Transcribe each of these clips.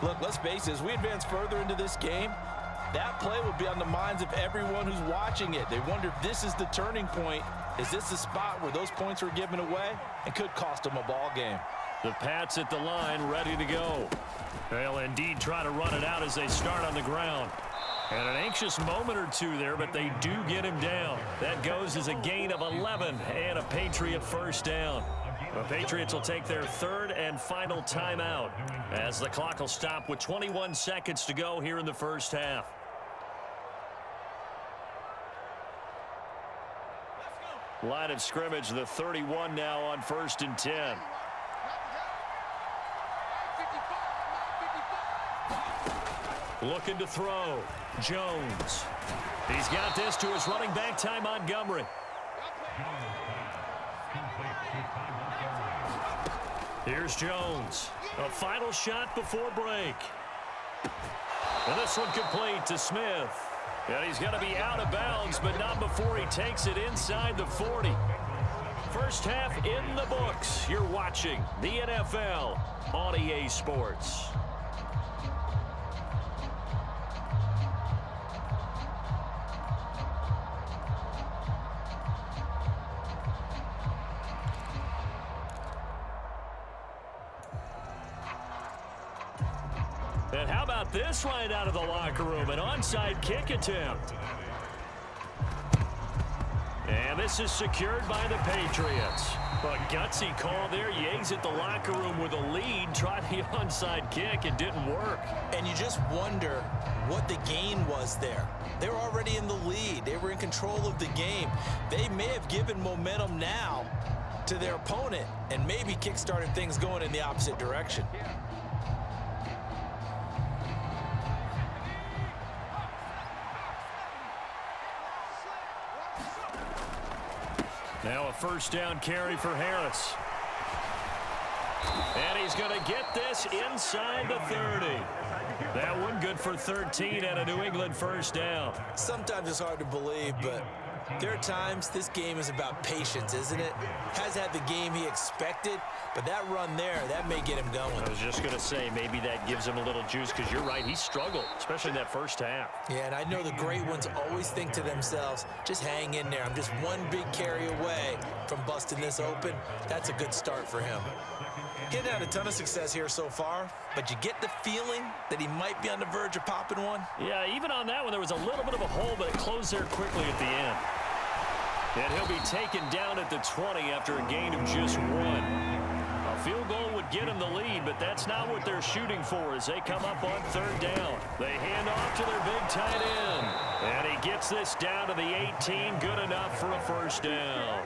Look, let's face it, as we advance further into this game, that play will be on the minds of everyone who's watching it. They wonder if this is the turning point. Is this the spot where those points were given away and could cost them a ball game? The Pats at the line, ready to go. They'll indeed try to run it out as they start on the ground. And an anxious moment or two there, but they do get him down. That goes as a gain of 11 and a Patriot first down. The Patriots will take their third and final timeout as the clock will stop with 21 seconds to go here in the first half. Line of scrimmage, the 31 now on 1st and 10. Looking to throw. Jones. He's got this to his running back, Ty Montgomery. Here's Jones. A final shot before break. And this one complete to Smith. And he's going to be out of bounds, but not before he takes it inside the 40. First half in the books. You're watching the NFL on EA Sports. And how about this right out of the locker room? An onside kick attempt. And this is secured by the Patriots. A gutsy call there. You exit the locker room with a lead. Tried the onside kick. It didn't work. And you just wonder what the gain was there. They were already in the lead. They were in control of the game. They may have given momentum now to their opponent and maybe kick-started things going in the opposite direction. Now a first down carry for Harris. And he's going to get this inside the 30. That one good for 13 and a New England first down. Sometimes it's hard to believe, but there are times this game is about patience, isn't it? Has had the game he expected, but that run there, that may get him going. I was just going to say, maybe that gives him a little juice, because you're right, he struggled, especially in that first half. Yeah, and I know the great ones always think to themselves, just hang in there. I'm just one big carry away from busting this open. That's a good start for him. He hasn't had a ton of success here so far, but you get the feeling that he might be on the verge of popping one. Yeah, even on that one, there was a little bit of a hole, but it closed there quickly at the end. And he'll be taken down at the 20 after a gain of just one. A field goal would get him the lead, but that's not what they're shooting for as they come up on third down. They hand off to their big tight end. And he gets this down to the 18. Good enough for a first down.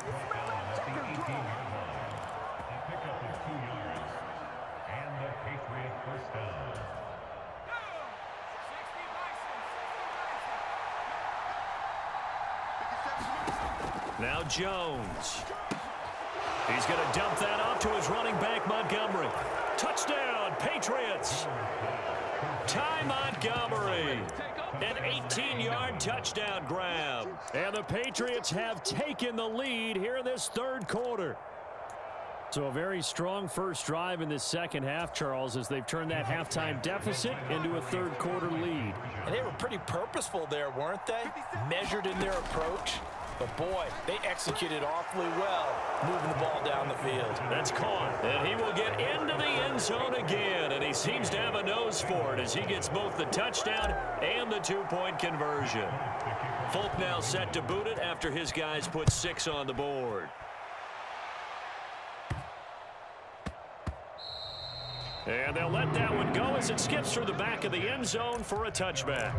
Now Jones. He's going to dump that off to his running back, Montgomery. Touchdown, Patriots. Ty Montgomery. An 18-yard touchdown grab. And the Patriots have taken the lead here in this third quarter. So a very strong first drive in this second half, Charles, as they've turned that halftime deficit into a third quarter lead. And they were pretty purposeful there, weren't they? Measured in their approach. But, boy, they executed awfully well, moving the ball down the field. That's caught. And he will get into the end zone again. And he seems to have a nose for it as he gets both the touchdown and the two-point conversion. Folk now set to boot it after his guys put 6 on the board. And they'll let that one go as it skips through the back of the end zone for a touchback.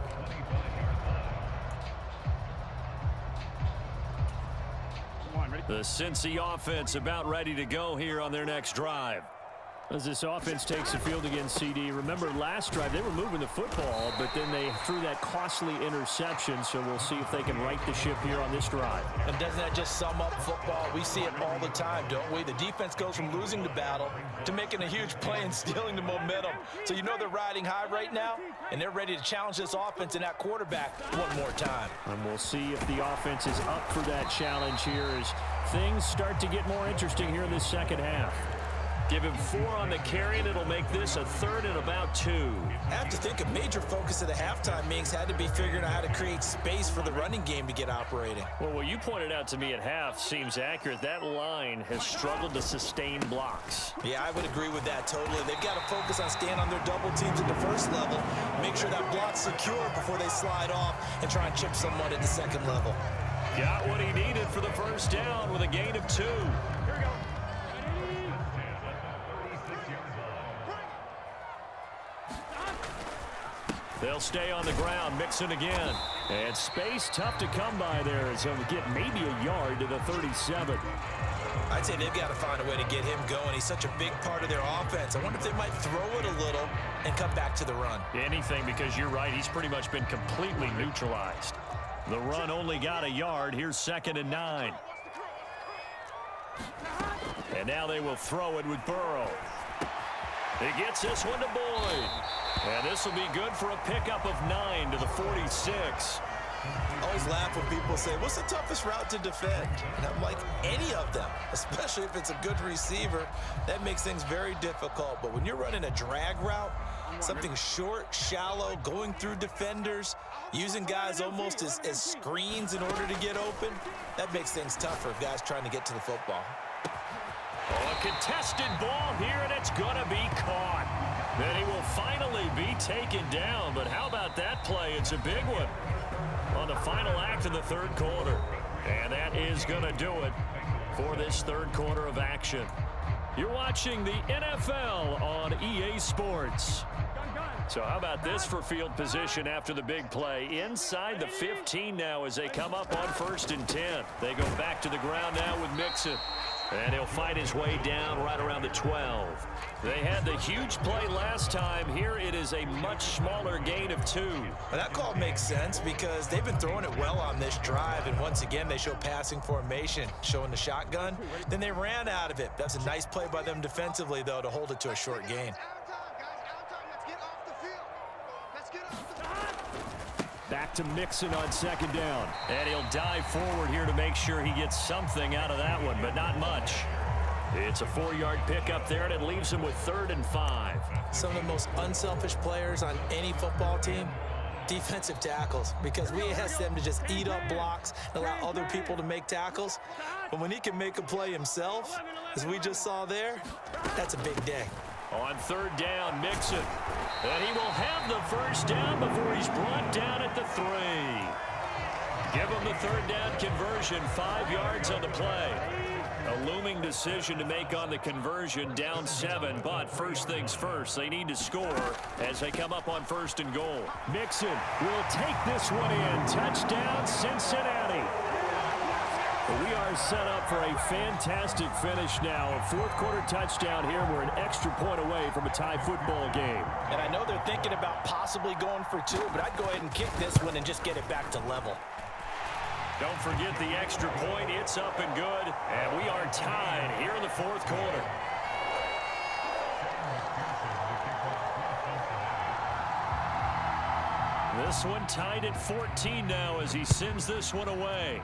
The Cincy offense about ready to go here on their next drive. As this offense takes the field against CD, remember last drive they were moving the football, but then they threw that costly interception, so we'll see if they can right the ship here on this drive. And doesn't that just sum up football? We see it all the time, don't we? The defense goes from losing the battle to making a huge play and stealing the momentum. So you know they're riding high right now, and they're ready to challenge this offense and that quarterback one more time. And we'll see if the offense is up for that challenge here as things start to get more interesting here in this second half. Give him 4 on the carry, and it'll make this a 3rd and about 2. I have to think a major focus of the halftime meetings had to be figuring out how to create space for the running game to get operating. Well, what you pointed out to me at half seems accurate. That line has struggled to sustain blocks. Yeah, I would agree with that totally. They've got to focus on staying on their double teams at the first level, make sure that block's secure before they slide off and try and chip someone at the second level. Got what he needed for the first down with a gain of 2. Here we go. They'll stay on the ground, Mixon again. And space tough to come by there as he'll get maybe a yard to the 37. I'd say they've got to find a way to get him going. He's such a big part of their offense. I wonder if they might throw it a little and come back to the run. Anything, because you're right, he's pretty much been completely neutralized. The run only got a yard. Here's 2nd and 9. And now they will throw it with Burrow. He gets this one to Boyd. And this will be good for a pickup of 9 to the 46. I always laugh when people say, what's the toughest route to defend? And I'm like, any of them, especially if it's a good receiver. That makes things very difficult. But when you're running a drag route, something short, shallow, going through defenders, using guys almost as screens in order to get open, that makes things tougher if guys trying to get to the football. Oh, a contested ball here, and it's going to be caught. Then he will finally be taken down. But how about that play? It's a big one on the final act of the 3rd quarter. And that is going to do it for this 3rd quarter of action. You're watching the NFL on EA Sports. So how about this for field position after the big play? Inside the 15 now as they come up on 1st and 10. They go back to the ground now with Mixon. And he'll fight his way down right around the 12. They had the huge play last time. Here it is a much smaller gain of 2. Well, that call makes sense because they've been throwing it well on this drive. And once again, they show passing formation, showing the shotgun. Then they ran out of it. That's a nice play by them defensively, though, to hold it to a short gain. Back to Mixon on 2nd down. And he'll dive forward here to make sure he gets something out of that one, but not much. It's a 4-yard pickup there, and it leaves him with 3rd and 5. Some of the most unselfish players on any football team, defensive tackles, because we ask them to just eat up blocks and allow other people to make tackles. But when he can make a play himself, as we just saw there, that's a big day. On 3rd down, Mixon. And he will have the first down before he's brought down at the 3. Give him the 3rd down conversion, 5 yards on the play. A looming decision to make on the conversion, down 7. But first things first, they need to score as they come up on 1st and goal. Mixon will take this one in. Touchdown, Cincinnati. We are set up for a fantastic finish now. A 4th quarter touchdown here. We're an extra point away from a tie football game. And I know they're thinking about possibly going for 2, but I'd go ahead and kick this one and just get it back to level. Don't forget the extra point. It's up and good. And we are tied here in the 4th quarter. This one tied at 14 now as he sends this one away.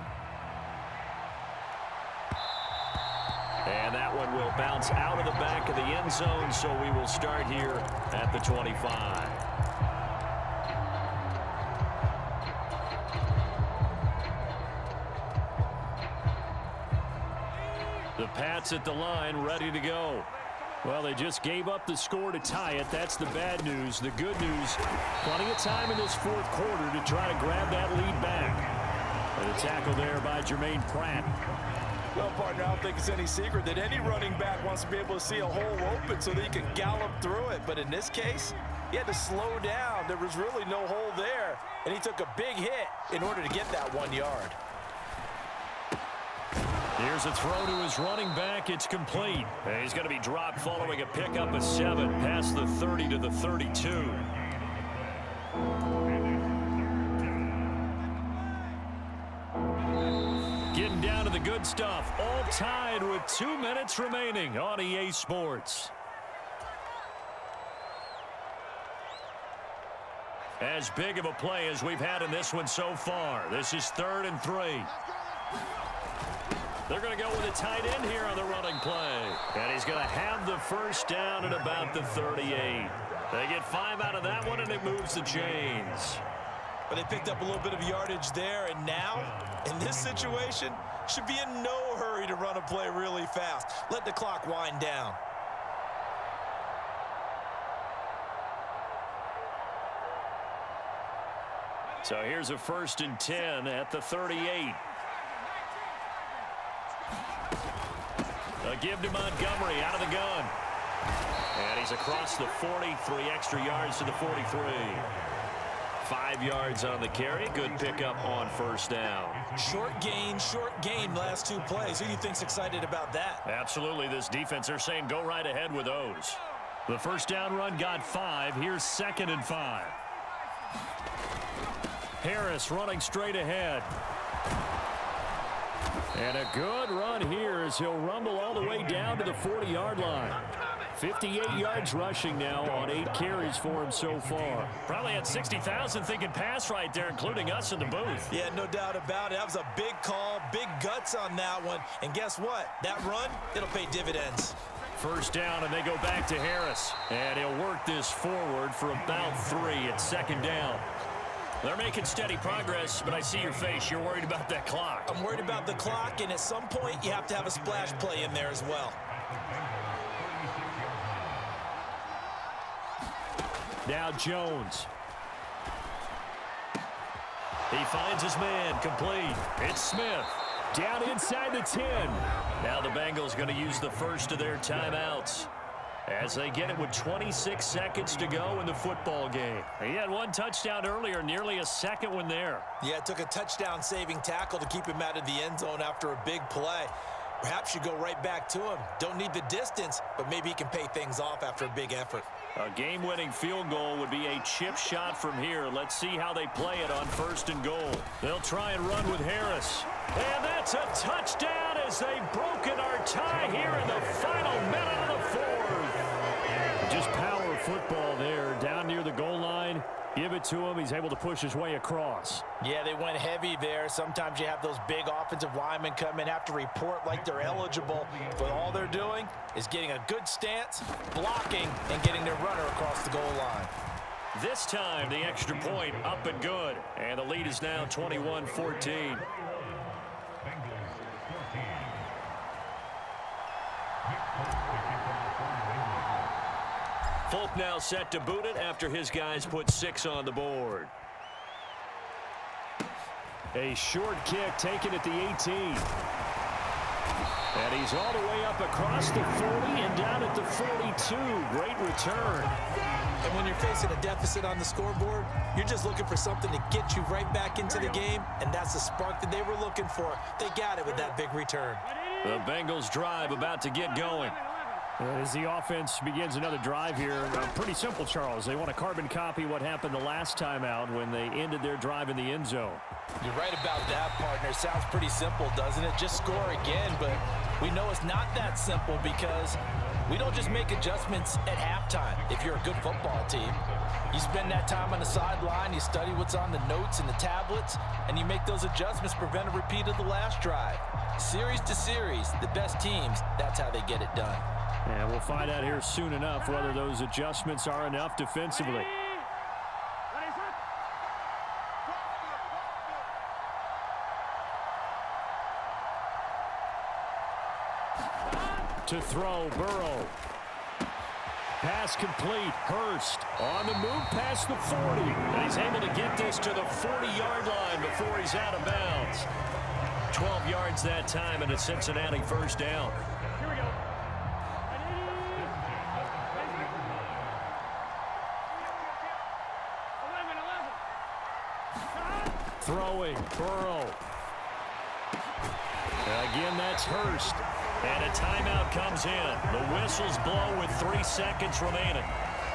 And that one will bounce out of the back of the end zone, so we will start here at the 25. The Pats at the line, ready to go. Well, they just gave up the score to tie it. That's the bad news. The good news, plenty of time in this 4th quarter to try to grab that lead back. And a tackle there by Jermaine Pratt. Well, partner, I don't think it's any secret that any running back wants to be able to see a hole open so that he can gallop through it. But in this case, he had to slow down. There was really no hole there, and he took a big hit in order to get that 1 yard. Here's a throw to his running back. It's complete. And he's going to be dropped following a pickup of 7 past the 30 to the 32. Getting down to the good stuff. All tied with 2 minutes remaining on EA Sports. As big of a play as we've had in this one so far. This is 3rd and 3. They're going to go with a tight end here on the running play. And he's going to have the first down at about the 38. They get 5 out of that one, and it moves the chains. But they picked up a little bit of yardage there, and now, in this situation, should be in no hurry to run a play really fast. Let the clock wind down. So here's a 1st and 10 at the 38. A give to Montgomery out of the gun. And he's across the 40, 3 extra yards to the 43. 5 yards on the carry. Good pickup on 1st down. Short gain last 2 plays. Who do you think's excited about that? Absolutely. This defense, they're saying go right ahead with those. The 1st down run got 5. Here's 2nd and 5. Harris running straight ahead. And a good run here as he'll rumble all the way down to the 40-yard line. 58 yards rushing now on 8 carries for him so far. Probably had 60,000 thinking pass right there, including us in the booth. Yeah, no doubt about it. That was a big call, big guts on that one. And guess what? That run, it'll pay dividends. 1st down, and they go back to Harris. And he'll work this forward for about 3 at 2nd down. They're making steady progress, but I see your face. You're worried about that clock. I'm worried about the clock, and at some point, you have to have a splash play in there as well. Now Jones. He finds his man, complete. It's Smith. Down inside the 10. Now the Bengals going to use the first of their timeouts as they get it with 26 seconds to go in the football game. He had 1 touchdown earlier, nearly a 2nd one there. Yeah, it took a touchdown-saving tackle to keep him out of the end zone after a big play. Perhaps you go right back to him. Don't need the distance, but maybe he can pay things off after a big effort. A game-winning field goal would be a chip shot from here. Let's see how they play it on 1st and goal. They'll try and run with Harris. And that's a touchdown as they've broken our tie here in the final minute of the 4th. Just power football there down near the goal line. Give it to him. He's able to push his way across. Yeah, they went heavy there. Sometimes you have those big offensive linemen come in, have to report like they're eligible, but all they're doing is getting a good stance, blocking, and getting their runner across the goal line. This time, the extra point up and good. And the lead is now 21-14. Folk now set to boot it after his guys put 6 on the board. A short kick taken at the 18. And he's all the way up across the 40 and down at the 42. Great return. And when you're facing a deficit on the scoreboard, you're just looking for something to get you right back into the game, and that's the spark that they were looking for. They got it with that big return. The Bengals drive about to get going. As the offense begins another drive here, pretty simple, Charles. They want to carbon copy what happened the last time out when they ended their drive in the end zone. You're right about that, partner. Sounds pretty simple, doesn't it? Just score again, but we know it's not that simple because we don't just make adjustments at halftime if you're a good football team. You spend that time on the sideline, you study what's on the notes and the tablets, and you make those adjustments to prevent a repeat of the last drive. Series to series, the best teams, that's how they get it done. And we'll find out here soon enough whether those adjustments are enough defensively. To throw, Burrow. Pass complete. Hurst on the move past the 40. And he's able to get this to the 40-yard line before he's out of bounds. 12 yards that time and a Cincinnati 1st down. Here we go. Throwing, Burrow. Again, that's Hurst. And a timeout comes in. The whistles blow with 3 seconds remaining.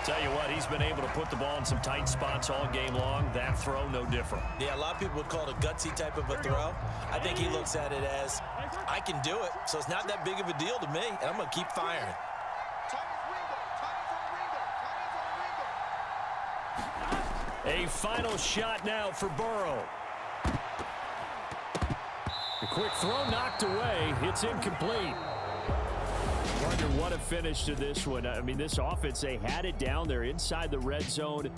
Tell you what, he's been able to put the ball in some tight spots all game long. That throw, no different. Yeah, a lot of people would call it a gutsy type of a throw. I think he looks at it as, I can do it, so it's not that big of a deal to me, and I'm going to keep firing. A final shot now for Burrow. The Quick throw knocked away. It's incomplete. Wonder what a finish to this one. I mean, this offense, they had it down there inside the red zone.